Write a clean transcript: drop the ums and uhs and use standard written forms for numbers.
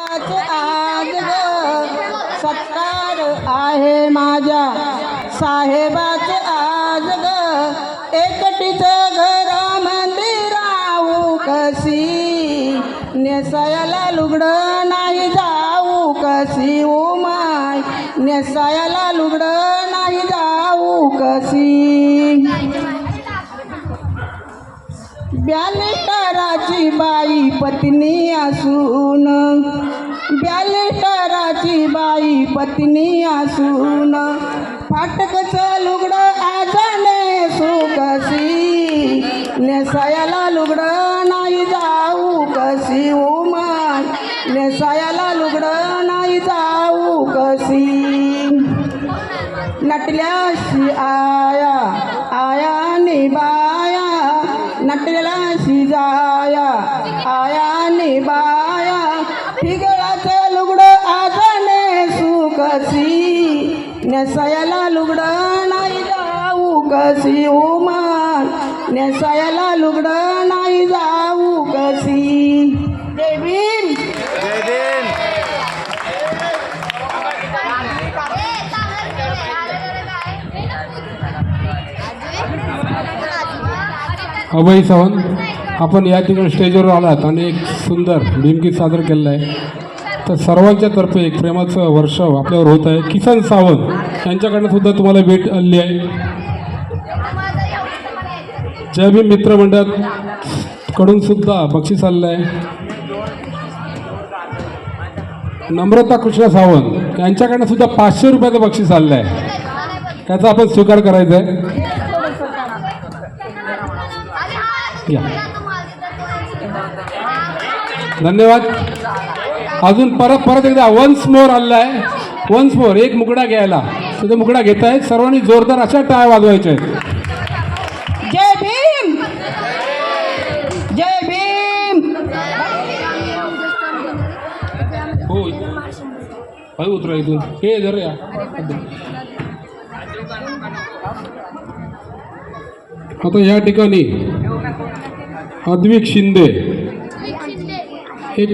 साहेबाचे आज ग सत्कार आहे माझ्या साहेबाचे आज ग एकटीच घर मंदिराऊ कशी नेसायला लुगडं नाही जाऊ कशी ओ माय नेसायला लुगडं नाही जाऊ कशी ब्यालेटराची बाई पत्नी असून ब्यालेटराची बाई पत्नी असून फाटकचं लुगडं आज नेसू कशी नेसायला लुगडं नाही जाऊ कशी ओ माय नेसायला लुगडं नाही जाऊ कशी नटल्याशी आया आया निबाया नटल्याशी जाया आया निबाया ठिगळाचं लुगडं आज नेसू कशी नेसायला लुगडं नाही जाऊ कशी ओ माय नेसायला लुगडं नाही जाऊ कशी जय भीम जय भीम. अभय सावंत आपण या ठिकाणी स्टेजवर आलात आणि एक सुंदर भीमगीत सादर केलेलं आहे तर सर्वांच्या तर्फे एक प्रेमाचं वर्षाव आपल्यावर होत आहे. किसन सावंत यांच्याकडनं सुद्धा तुम्हाला भेट आली आहे. जय भीम मित्र मंडळाकडून सुद्धा बक्षीस आलेलं आहे. नम्रता कृष्ण सावंत यांच्याकडनं सुद्धा 500 रुपयाचं बक्षीस आलेलं आहे. त्याचा आपण स्वीकार करायचा आहे. या धन्यवाद. अजून परत एकदा वन्स मोर आलेला आहे. वन्स मोर एक मुकडा घ्यायला तर मुकडा घेत आहेत. सर्वांनी जोरदार अशा टाळ्या वाजवायच्या आहेत. जय भीम जय भीम. हो हळू उतरा इथून. हे जर या आता या ठिकाणी अद्विक शिंदे एक